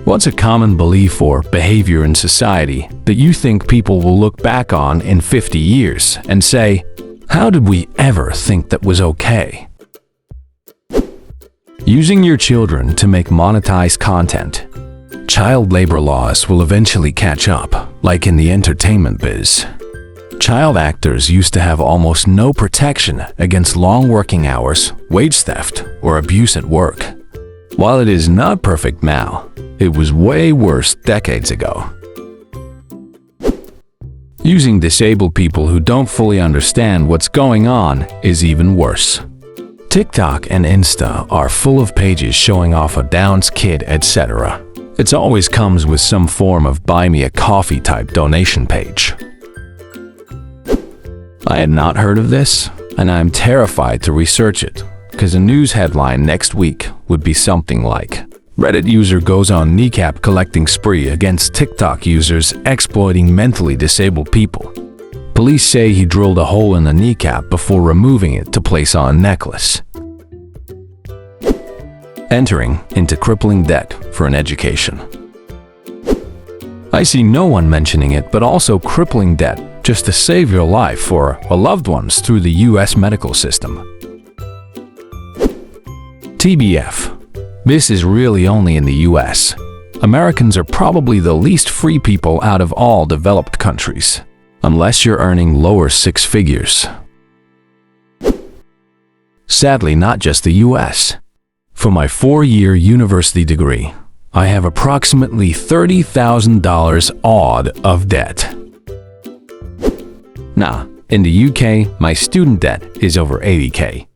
What's a common belief or behavior in society that you think people will look back on in 50 years and say, "How did we ever think that was okay?" Using your children to make monetized content. Child labor laws will eventually catch up, like in the entertainment biz. Child actors used to have almost no protection against long working hours, wage theft, or abuse at work. While it is not perfect now, it was way worse decades ago. Using disabled people who don't fully understand what's going on is even worse. TikTok and Insta are full of pages showing off a Downs kid, etc. It always comes with some form of buy me a coffee type donation page. I had not heard of this, and I am terrified to research it, because a news headline next week would be something like, Reddit user goes on kneecap collecting spree against TikTok users exploiting mentally disabled people. Police say he drilled a hole in the kneecap before removing it to place on a necklace. Entering into crippling debt for an education. I see no one mentioning it, but also crippling debt just to save your life or a loved one's through the US medical system. TBF. This is really only in the US. Americans are probably the least free people out of all developed countries, unless you're earning lower six figures. Sadly, not just the US. For my 4-year university degree, I have approximately $30,000 odd of debt. Nah, in the UK, my student debt is over $80K.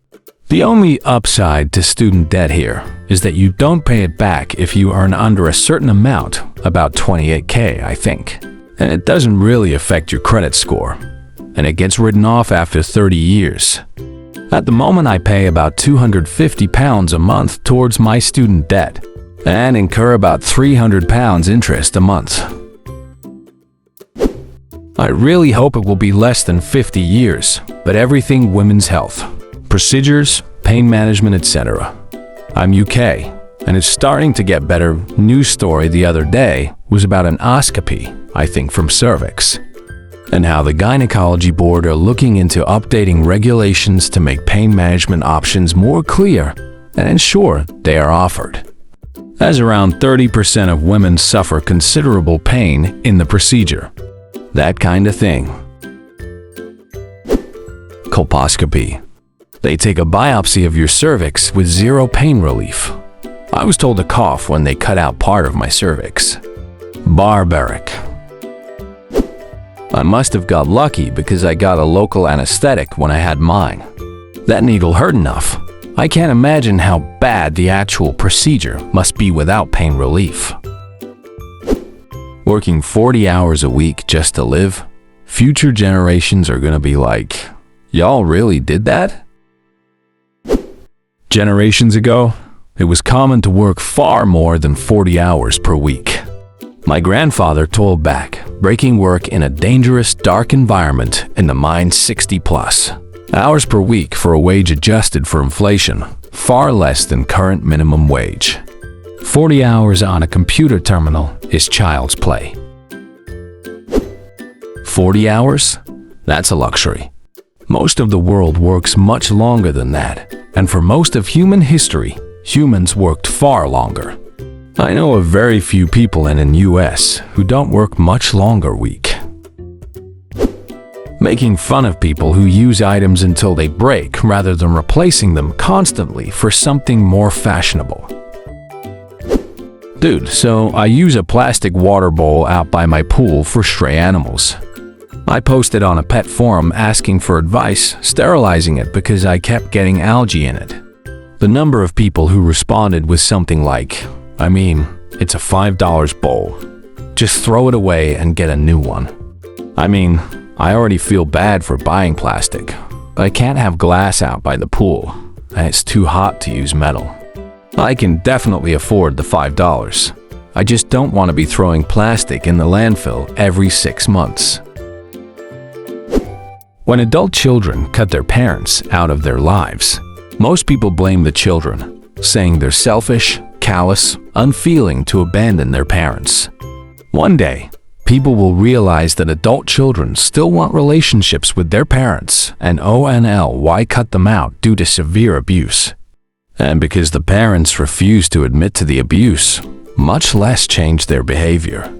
The only upside to student debt here is that you don't pay it back if you earn under a certain amount, about $28K, I think. And it doesn't really affect your credit score, and it gets written off after 30 years. At the moment, I pay about £250 a month towards my student debt, and incur about £300 interest a month. I really hope it will be less than 50 years, but everything women's health, procedures, pain management, etc. I'm UK, and it's starting to get better. News story the other day was about an oscopy, I think from cervix, and how the gynecology board are looking into updating regulations to make pain management options more clear and ensure they are offered, as around 30% of women suffer considerable pain in the procedure. That kind of thing. Colposcopy. They take a biopsy of your cervix with zero pain relief. I was told to cough when they cut out part of my cervix. Barbaric. I must have got lucky because I got a local anesthetic when I had mine. That needle hurt enough. I can't imagine how bad the actual procedure must be without pain relief. Working 40 hours a week just to live? Future generations are gonna be like, y'all really did that? Generations ago, it was common to work far more than 40 hours per week. My grandfather told back, breaking work in a dangerous, dark environment in the mine 60+ hours per week for a wage adjusted for inflation, far less than current minimum wage. 40 hours on a computer terminal is child's play. 40 hours? That's a luxury. Most of the world works much longer than that, and for most of human history, humans worked far longer. I know of very few people in the US who don't work much longer week. Making fun of people who use items until they break rather than replacing them constantly for something more fashionable. Dude, so I use a plastic water bowl out by my pool for stray animals. I posted on a pet forum asking for advice, sterilizing it because I kept getting algae in it. The number of people who responded was something like, I mean, it's a $5 bowl. Just throw it away and get a new one. I mean, I already feel bad for buying plastic, but I can't have glass out by the pool, and it's too hot to use metal. I can definitely afford the $5. I just don't want to be throwing plastic in the landfill every 6 months. When adult children cut their parents out of their lives, most people blame the children, saying they're selfish, callous, unfeeling to abandon their parents. One day, people will realize that adult children still want relationships with their parents and why cut them out due to severe abuse. And because the parents refuse to admit to the abuse, much less change their behavior.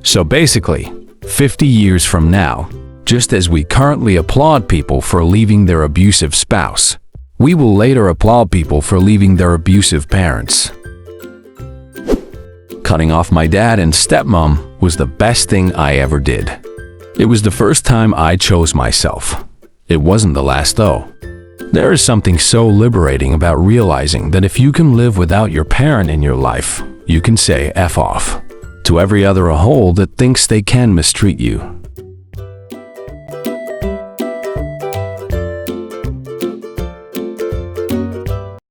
So basically, 50 years from now, just as we currently applaud people for leaving their abusive spouse, we will later applaud people for leaving their abusive parents. Cutting off my dad and stepmom was the best thing I ever did. It was the first time I chose myself. It wasn't the last though. There is something so liberating about realizing that if you can live without your parent in your life, you can say F off to every other a-hole that thinks they can mistreat you.